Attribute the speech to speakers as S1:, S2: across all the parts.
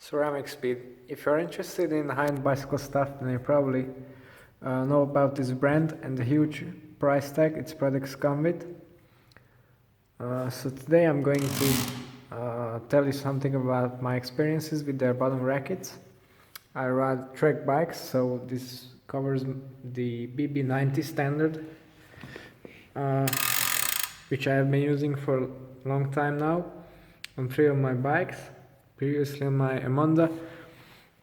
S1: Ceramicspeed. If you're interested in high-end bicycle stuff, then you probably know about this brand and the huge price tag its products come with. So today I'm going to tell you something about my experiences with their bottom rackets. I ride track bikes, so this covers the BB90 standard, which I have been using for a long time now on 3 of my bikes. Previously on my Honda,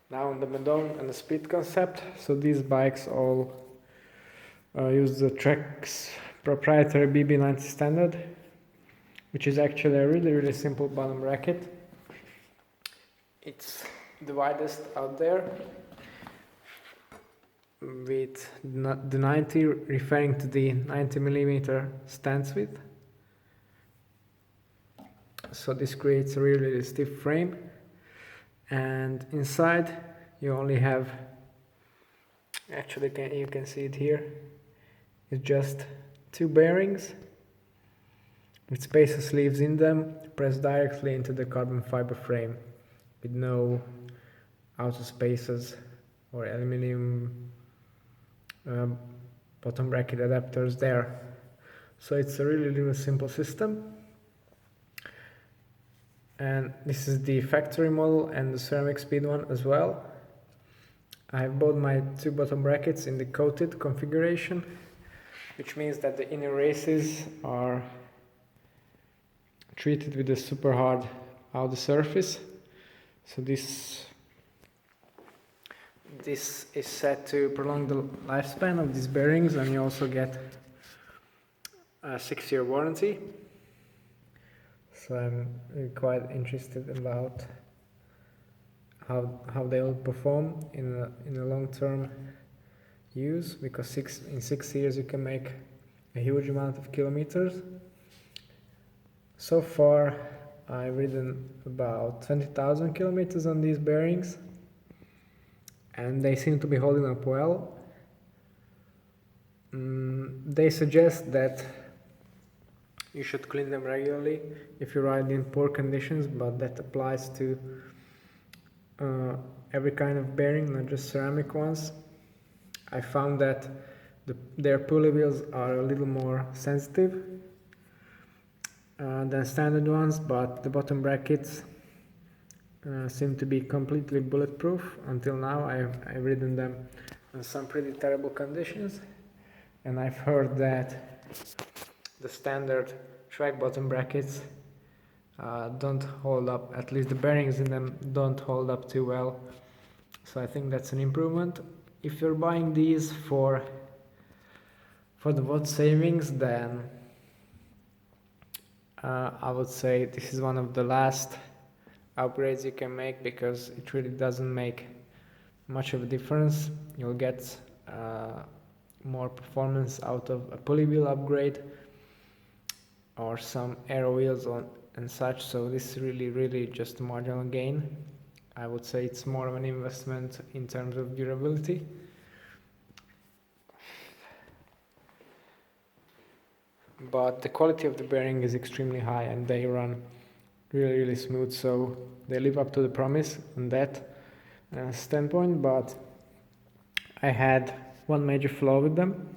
S1: now on the Madone and the Speed concept. So these bikes all use the Trek's proprietary BB90 standard, which is actually a really simple bottom racket. It's the widest out there, with the 90 referring to the 90mm stance width. So this creates a really stiff frame, and inside you only have, actually you can see it here, it's just 2 bearings with spacer sleeves in them, pressed directly into the carbon fiber frame with no outer spacers or aluminium bottom bracket adapters there. So it's a really simple system. And this is the factory model and the Ceramicspeed one as well. I have bought my 2 bottom brackets in the coated configuration, which means that the inner races are treated with a super hard outer surface. So this is set to prolong the lifespan of these bearings, and you also get a 6-year warranty. So I'm quite interested about how they will perform in a long-term use, because in 6 years you can make a huge amount of kilometers. So far I've ridden about 20,000 kilometers on these bearings, and they seem to be holding up well. They suggest that you should clean them regularly if you ride in poor conditions, but that applies to every kind of bearing, not just ceramic ones. I found that their pulley wheels are a little more sensitive than standard ones, but the bottom brackets seem to be completely bulletproof. Until now I've ridden them in some pretty terrible conditions, and I've heard that the standard track bottom brackets don't hold up, at least the bearings in them don't hold up too well. So I think that's an improvement. If you're buying these for the watt savings, then I would say this is one of the last upgrades you can make, because it really doesn't make much of a difference. You'll get more performance out of a pulley wheel upgrade or some aero wheels and such. So this is really just a marginal gain. I would say it's more of an investment in terms of durability. But the quality of the bearing is extremely high, and they run really smooth, so they live up to the promise on that standpoint. But I had one major flaw with them,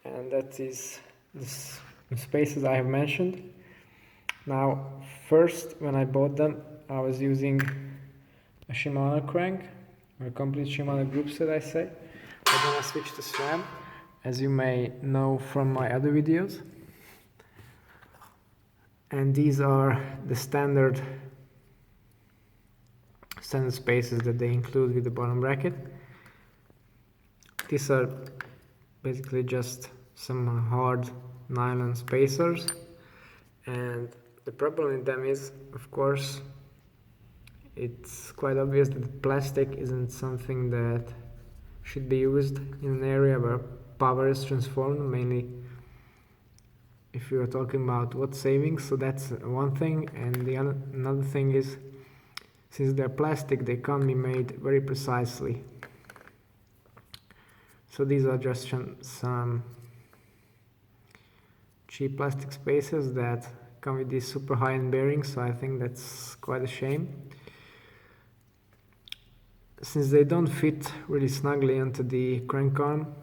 S1: and that is this spaces I have mentioned. Now, first, when I bought them, I was using a Shimano crank, or a complete Shimano group set, I say. But then I switched to SRAM, as you may know from my other videos. And these are the standard spaces that they include with the bottom bracket. These are basically just some hard nylon spacers, and the problem with them is, of course, it's quite obvious that the plastic isn't something that should be used in an area where power is transformed, mainly if you are talking about watt savings. So that's one thing, and another thing is, since they're plastic, they can't be made very precisely. So these are just some cheap plastic spacers that come with these super high-end bearings, so I think that's quite a shame. since they don't fit really snugly into the crank arm,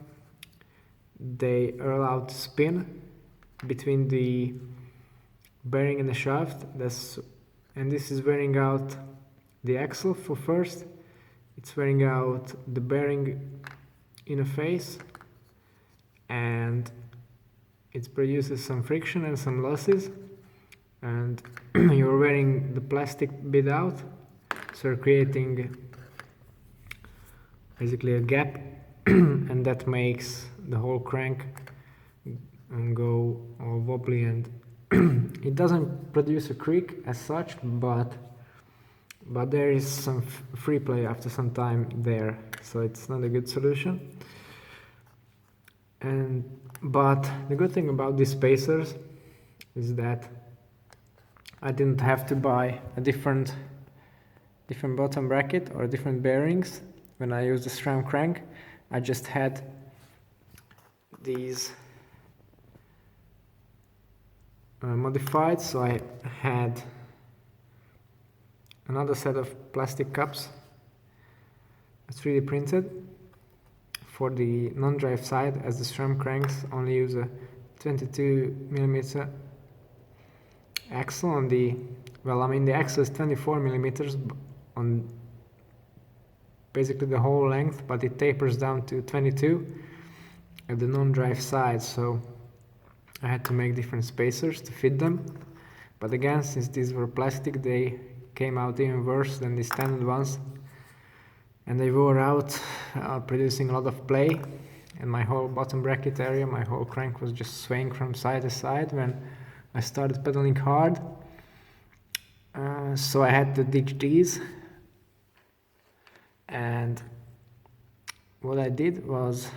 S1: they are allowed to spin between the bearing and the shaft. And this is wearing out the axle for first. It's wearing out the bearing interface, and it produces some friction and some losses, and you're wearing the plastic bit out, so you're creating basically a gap and that makes the whole crank go all wobbly, and it doesn't produce a creak as such, but there is some free play after some time there, so it's not a good solution. But the good thing about these spacers is that I didn't have to buy a different bottom bracket or different bearings when I used the SRAM crank. I just had these modified, so I had another set of plastic cups 3D printed for the non-drive side, as the SRAM cranks only use a 22mm axle on the, well, I mean the axle is 24mm on basically the whole length, but it tapers down to 22 at the non-drive side, so I had to make different spacers to fit them. But again, since these were plastic, they came out even worse than the standard ones, and they wore out, producing a lot of play, and my whole bottom bracket area, my whole crank was just swaying from side to side when I started pedaling hard. So I had to ditch these, and what I did was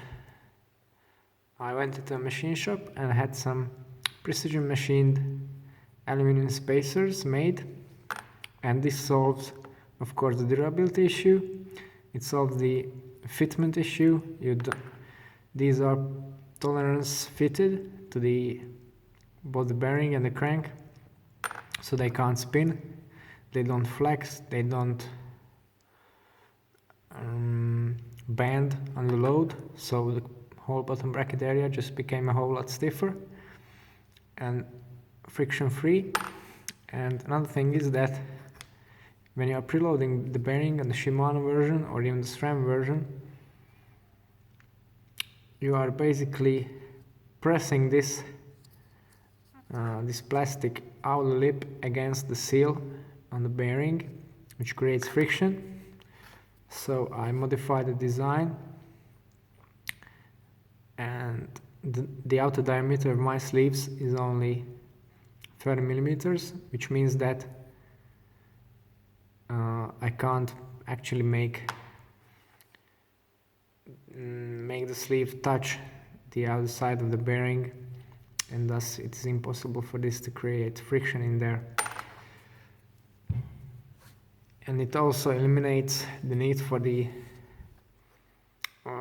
S1: I went into a machine shop and I had some precision machined aluminum spacers made, and this solves, of course, the durability issue. It solves the fitment issue. These are tolerance fitted to both the bearing and the crank, so they can't spin, they don't flex, they don't bend under load, so the whole bottom bracket area just became a whole lot stiffer and friction free. And another thing is that when you are preloading the bearing on the Shimano version or even the SRAM version, you are basically pressing this plastic outer lip against the seal on the bearing, which creates friction. So I modified the design, and the outer diameter of my sleeves is only 30mm, which means that I can't actually make the sleeve touch the outer side of the bearing, and thus it is impossible for this to create friction in there. And it also eliminates the need for the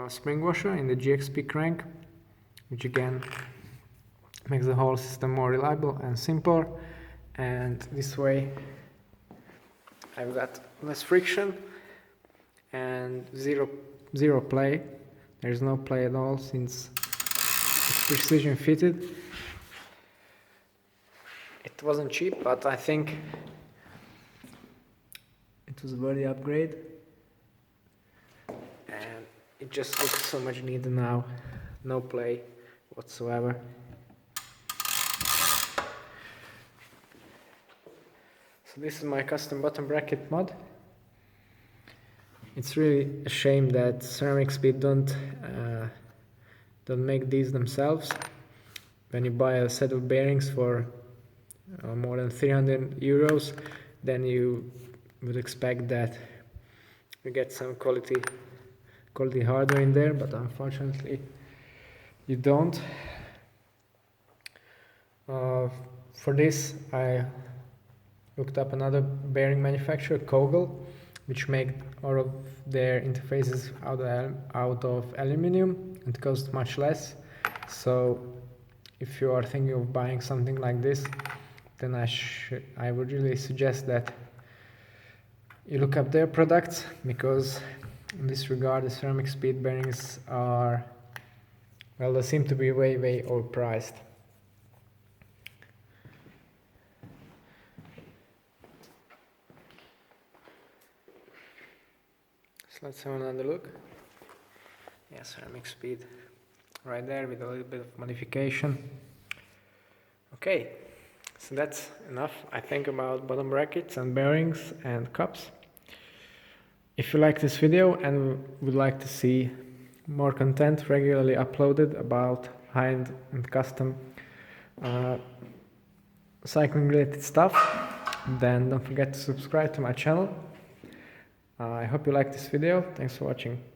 S1: spring washer in the GXP crank, which again makes the whole system more reliable and simpler. And this way I've got less friction and zero play. There's no play at all since it's precision fitted. It wasn't cheap, but I think it was a worthy upgrade, and it just looks so much neater now. No play whatsoever. So this is my custom bottom bracket mod. It's really a shame that Ceramicspeed don't make these themselves. When you buy a set of bearings for more than 300 euros, then you would expect that you get some quality hardware in there, but unfortunately you don't. For this I looked up another bearing manufacturer, Kogel, which make all of their interfaces out of aluminium and cost much less. So if you are thinking of buying something like this, then I would really suggest that you look up their products, because In this regard, the Ceramicspeed bearings are, well, they seem to be way overpriced. So let's have another look. Yeah, Ceramicspeed right there with a little bit of modification. Okay, so that's enough, I think, about bottom brackets and bearings and cups. If you like this video and would like to see more content regularly uploaded about high-end and custom cycling related stuff, then don't forget to subscribe to my channel. I hope you like this video. Thanks for watching.